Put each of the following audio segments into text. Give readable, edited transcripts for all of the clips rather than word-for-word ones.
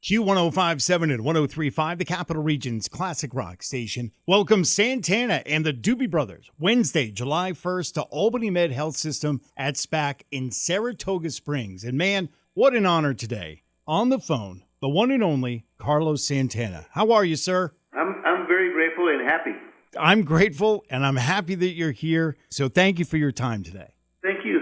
Q1057 and 1035, the Capital Region's classic rock station, welcomes Santana and the Doobie Brothers Wednesday, July 1st to Albany Med Health System at SPAC in Saratoga Springs. And man, what an honor today. On the phone, the one and only Carlos Santana. How are you, sir? I'm very grateful and happy. I'm grateful and I'm happy that you're here. So thank you for your time today. Thank you.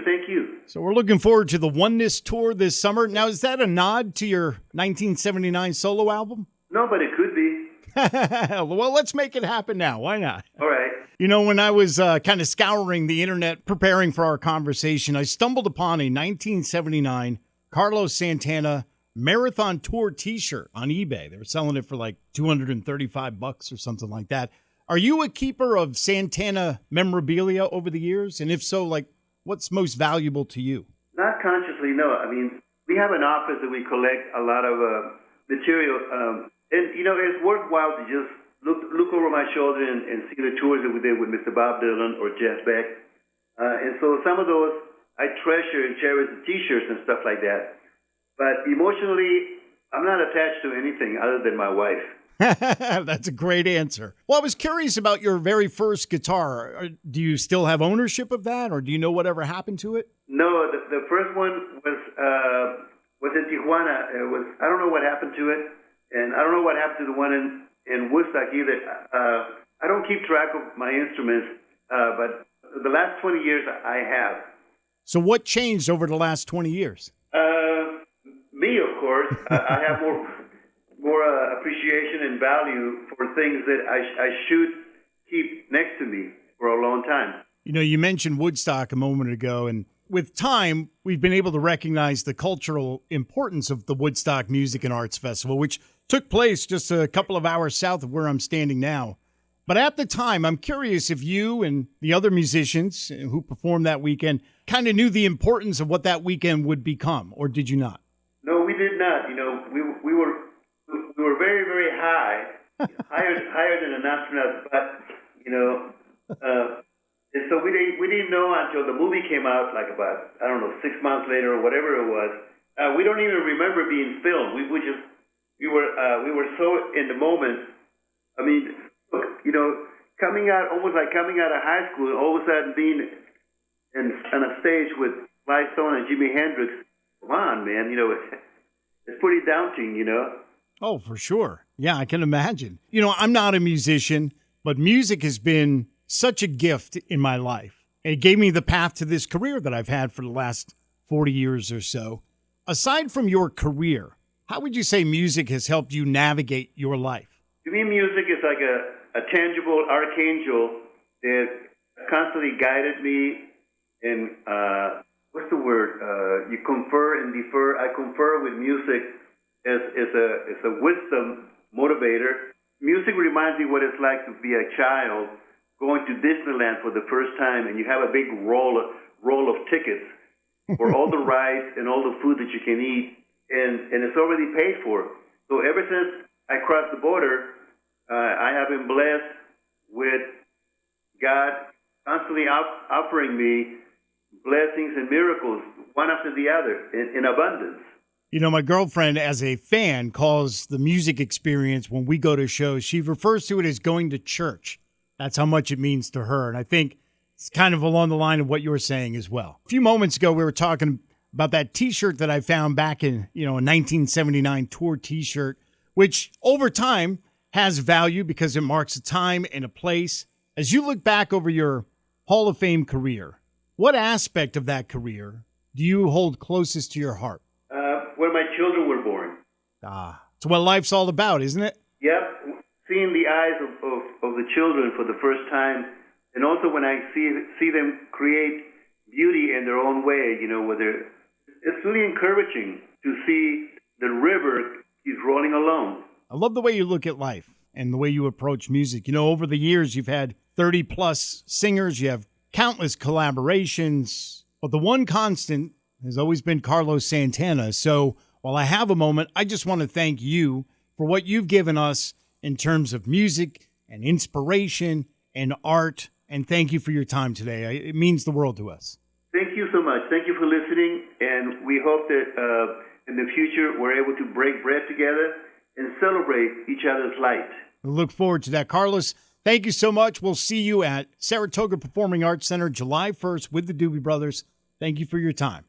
So we're looking forward to the Oneness Tour this summer. Now, is that a nod to your 1979 solo album? No, but it could be. Well, let's make it happen now. Why not? All right. You know, when I was kind of scouring the internet, preparing for our conversation, I stumbled upon a 1979 Carlos Santana Marathon Tour t-shirt on eBay. They were selling it for like $235 or something like that. Are you a keeper of Santana memorabilia over the years? And if so, like, what's most valuable to you? Not consciously, no. I mean, we have an office that we collect a lot of material. And, you know, it's worthwhile to just look over my shoulder and see the tours that we did with Mr. Bob Dylan or Jeff Beck. And so some of those I treasure and cherish, the T-shirts and stuff like that. But emotionally, I'm not attached to anything other than my wife. That's a great answer. Well, I was curious about your very first guitar. Do you still have ownership of that, or do you know whatever happened to it? No, the first one was in Tijuana. I don't know what happened to it, and I don't know what happened to the one in Woodstock either. I don't keep track of my instruments, but the last 20 years I have. So what changed over the last 20 years? Me, of course. I have more appreciation and value for things that I should keep next to me for a long time. You know, you mentioned Woodstock a moment ago, and with time, we've been able to recognize the cultural importance of the Woodstock Music and Arts Festival, which took place just a couple of hours south of where I'm standing now. But at the time, I'm curious if you and the other musicians who performed that weekend kind of knew the importance of what that weekend would become, or did you not? No, we did not. You know, we were very, very high, higher than an astronaut, but, you know, and so we didn't know until the movie came out, like about, I don't know, 6 months later or whatever it was. We don't even remember being filmed. We were so in the moment. I mean, look, you know, almost like coming out of high school, all of a sudden being on a stage with Sly Stone and Jimi Hendrix. Come on, man, you know, it's pretty daunting, you know. Oh, for sure. Yeah, I can imagine. You know, I'm not a musician, but music has been such a gift in my life. It gave me the path to this career that I've had for the last 40 years or so. Aside from your career, how would you say music has helped you navigate your life? To me, music is like a tangible archangel that constantly guided me and, what's the word? You confer and defer. I confer with music as a wisdom motivator. Music reminds me what it's like to be a child going to Disneyland for the first time, and you have a big roll of tickets for all the rides and all the food that you can eat, and it's already paid for. So ever since I crossed the border, I have been blessed with God constantly offering me blessings and miracles, one after the other, in abundance. You know, my girlfriend, as a fan, calls the music experience when we go to shows, she refers to it as going to church. That's how much it means to her. And I think it's kind of along the line of what you were saying as well. A few moments ago, we were talking about that T-shirt that I found back in, you know, a 1979 tour T-shirt, which over time has value because it marks a time and a place. As you look back over your Hall of Fame career, what aspect of that career do you hold closest to your heart? When my children were born. It's what life's all about, isn't it? Yep. Seeing the eyes of the children for the first time, and also when I see them create beauty in their own way, you know, it's really encouraging to see the river keeps rolling along. I love the way you look at life and the way you approach music. You know, over the years, you've had 30-plus singers. You have countless collaborations. But the one constant has always been Carlos Santana. So while I have a moment, I just want to thank you for what you've given us in terms of music and inspiration and art. And thank you for your time today. It means the world to us. Thank you so much. Thank you for listening. And we hope that in the future we're able to break bread together and celebrate each other's light. We look forward to that. Carlos, thank you so much. We'll see you at Saratoga Performing Arts Center July 1st with the Doobie Brothers. Thank you for your time.